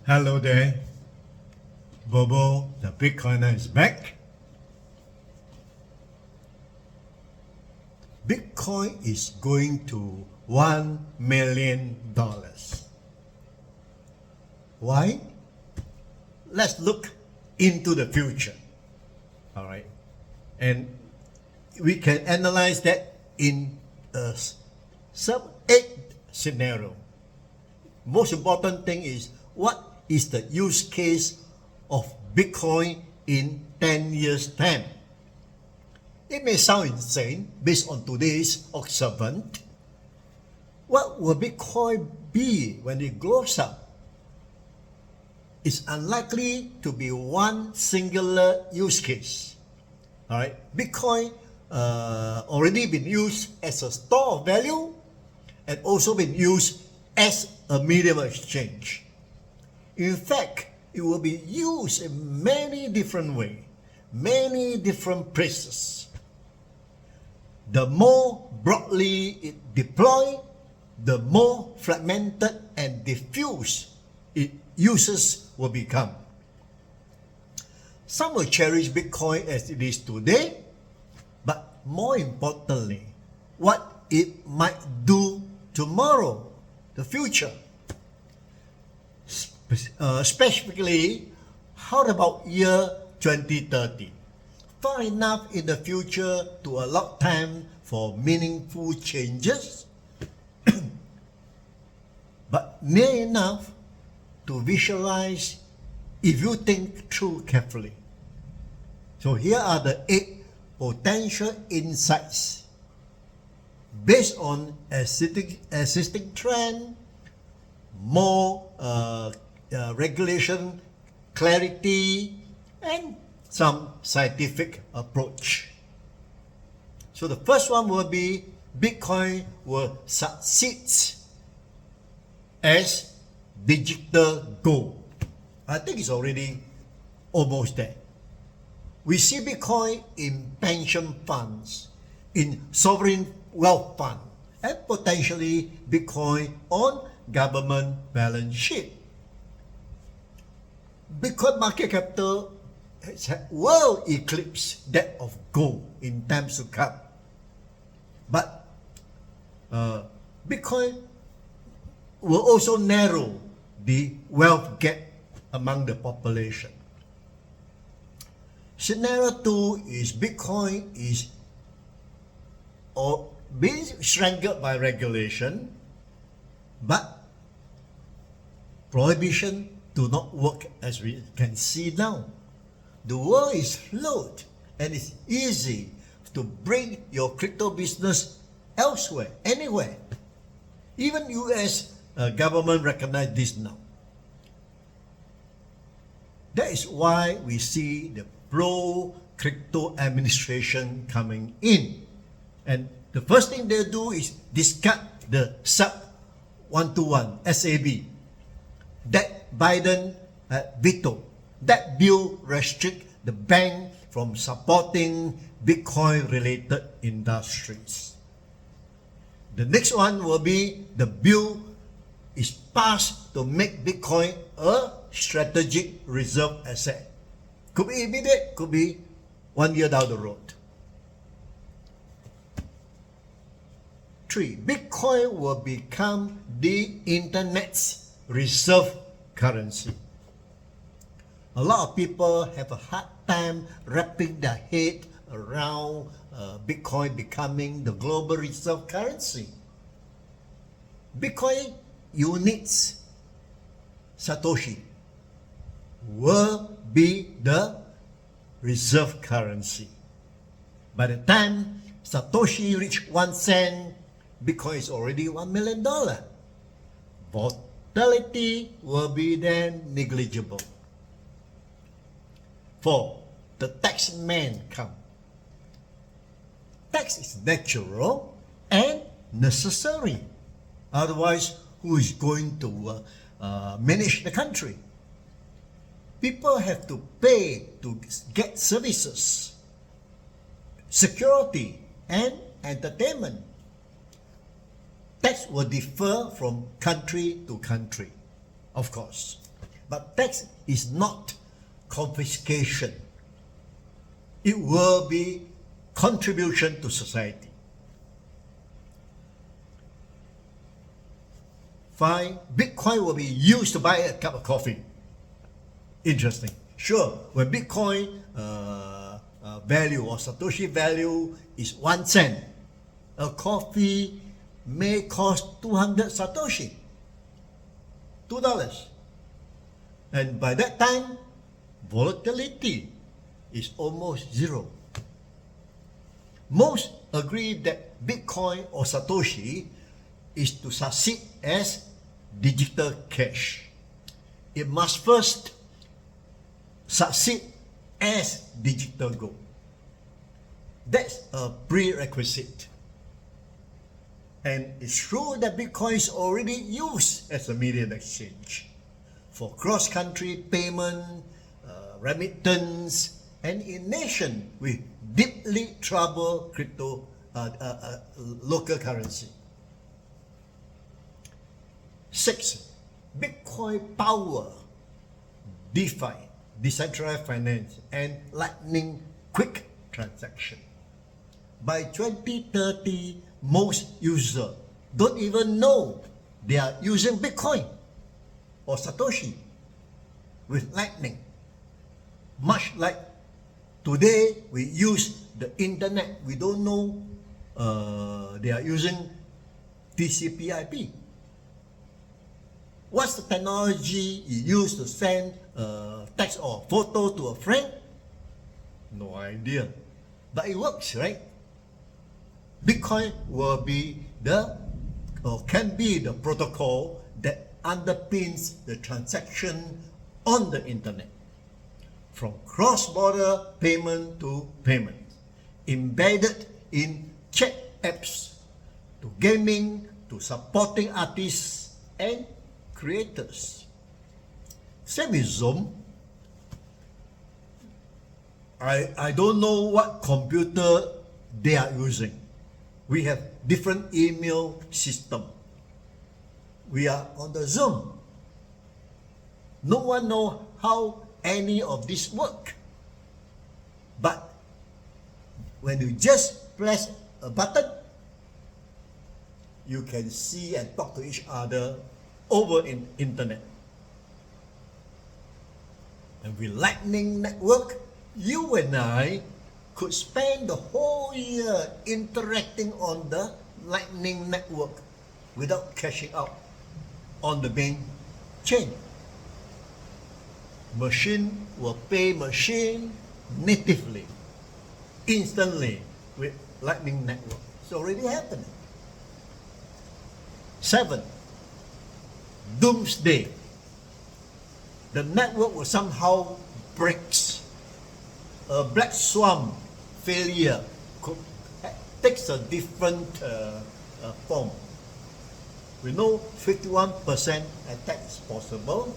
Hello there, BoBo the Bitcoiner is back. Bitcoin is going to $1 million. Why? Let's look into the future. All right, and we can analyze that in a sub-8 scenario. Most important thing is, what is the use case of Bitcoin in 10 years' time? It may sound insane based on today's observant. What will Bitcoin be when it grows up? It's unlikely to be one singular use case. All right, Bitcoin already been used as a store of value and also been used as a medium of exchange. In fact, it will be used in many different ways, many different places. The more broadly it deployed, the more fragmented and diffused its uses will become. Some will cherish Bitcoin as it is today, but more importantly, what it might do tomorrow, the future. Specifically, how about year 2030? Far enough in the future to allow time for meaningful changes, but near enough to visualize if you think through carefully. So here are the 8 potential insights based on existing trend, more regulation, clarity, and some scientific approach. So the first one will be Bitcoin will succeed as digital gold. I think it's already almost there. We see Bitcoin in pension funds, in sovereign wealth fund, and potentially Bitcoin on government balance sheet. Bitcoin market capital will eclipse that of gold in times to come. But Bitcoin will also narrow the wealth gap among the population. Scenario 2 is Bitcoin is being strangled by regulation, but prohibition do not work as we can see now. The world is fluid and it's easy to bring your crypto business elsewhere, anywhere. Even US government recognize this now. That is why we see the pro-crypto administration coming in. And the first thing they do is discard the SAB 121, SAB, that Biden veto. That bill restricts the bank from supporting Bitcoin-related industries. The next one will be the bill is passed to make Bitcoin a strategic reserve asset. Could be immediate, could be 1 year down the road. 3. Bitcoin will become the internet's reserve currency. A lot of people have a hard time wrapping their head around Bitcoin becoming the global reserve currency. Bitcoin units, Satoshi, will be the reserve currency. By the time Satoshi reach 1 cent, Bitcoin is already $1 million. Volatility will be then negligible. 4. The tax man come. Tax is natural and necessary. Otherwise, who is going to manage the country? People have to pay to get services, security, and entertainment. Tax will differ from country to country, of course. But tax is not confiscation. It will be contribution to society. 5, Bitcoin will be used to buy a cup of coffee. Interesting. Sure, when Bitcoin value or Satoshi value is 1 cent, a coffee may cost 200 Satoshi, $2. And by that time, volatility is almost zero. Most agree that Bitcoin or Satoshi is to succeed as digital cash. It must first succeed as digital gold. That's a prerequisite. And it's true that Bitcoin is already used as a medium exchange for cross-country payment, remittance, and in nation with deeply troubled local currency. 6, Bitcoin power, DeFi, decentralized finance, and lightning quick transaction. By 2030, most users don't even know they are using Bitcoin or Satoshi with lightning. Much like today we use the internet, we don't know they are using TCP/IP. What's the technology you use to send text or photo to a friend? No idea. But it works, right? Bitcoin will be can be the protocol that underpins the transaction on the internet. From cross-border payment to payment, embedded in chat apps, to gaming, to supporting artists and creators. Same with Zoom. I don't know what computer they are using. We have different email system. We are on the Zoom. No one knows how any of this work. But when you just press a button, you can see and talk to each other over in internet. And with Lightning Network, you and I could spend the whole year interacting on the Lightning Network without cashing out on the main chain. Machine will pay machine natively, instantly with Lightning Network. It's already happening. 7, doomsday. The network will somehow break. A black swan failure takes a different form. We know 51% attack is possible,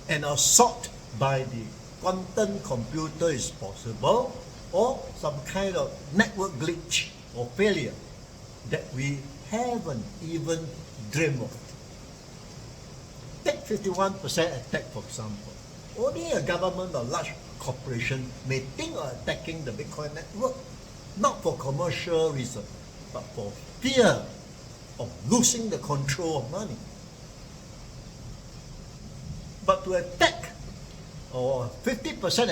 and assault by the quantum computer is possible, or some kind of network glitch or failure that we haven't even dreamed of. Take 51% attack, for example. Only a government or large corporation may think of attacking the Bitcoin network, not for commercial reason, but for fear of losing the control of money. But to attack, or 51%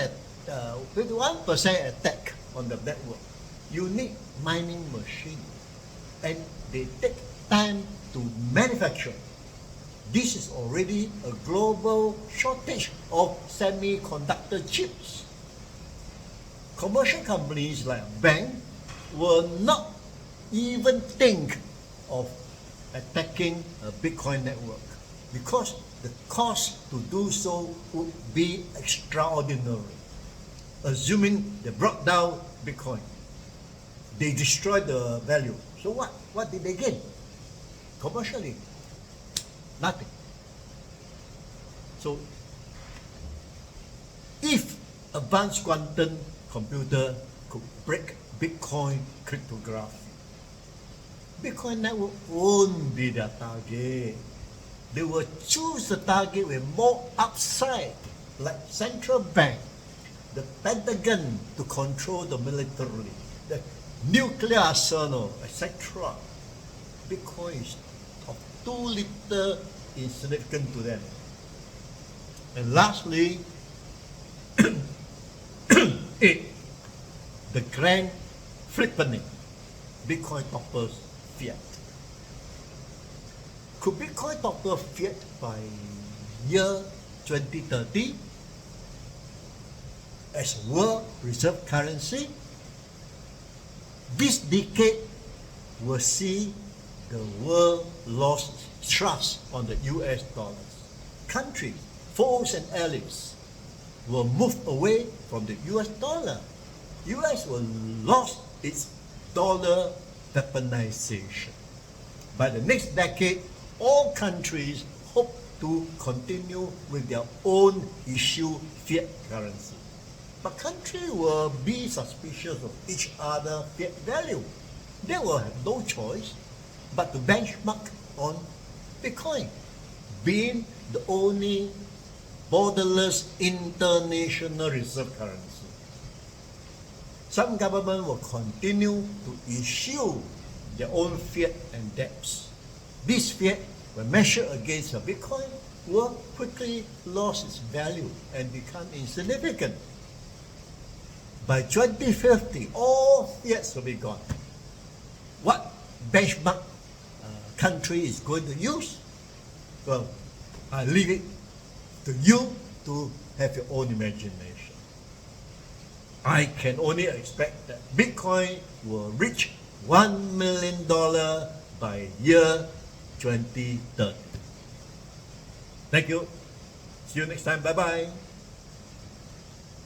attack on the network, you need mining machine, and they take time to manufacture. This is already a global shortage of semiconductor chips. Commercial companies like bank will not even think of attacking a Bitcoin network because the cost to do so would be extraordinary. Assuming they brought down Bitcoin, they destroyed the value. So what? What did they gain? Commercially, nothing. So, if advanced quantum computer could break Bitcoin cryptography, Bitcoin network won't be their target. they will choose a target with more upside, like central bank, the Pentagon to control the military, the nuclear arsenal, etc. Bitcoin is of too little insignificant to them. And lastly, 8. The grand flippening. Bitcoin toppers fiat. Could Bitcoin topper fiat by year 2030 as world reserve currency? This decade will see the world lose trust on the US dollars. Countries, foes and allies will move away from the US dollar. US will lose its dollar weaponization. By the next decade, all countries hope to continue with their own issue fiat currency. But countries will be suspicious of each other's fiat value. They will have no choice but to benchmark on Bitcoin, being the only borderless international reserve currency. Some government will continue to issue their own fiat and debts. This fiat, when measured against the Bitcoin, will quickly lose its value and become insignificant. By 2050, all fiats will be gone. What benchmark country is going to use? Well, I leave it to you to have your own imagination. I can only expect that Bitcoin will reach $1 million by year 2030. Thank you. See you next time. Bye-bye.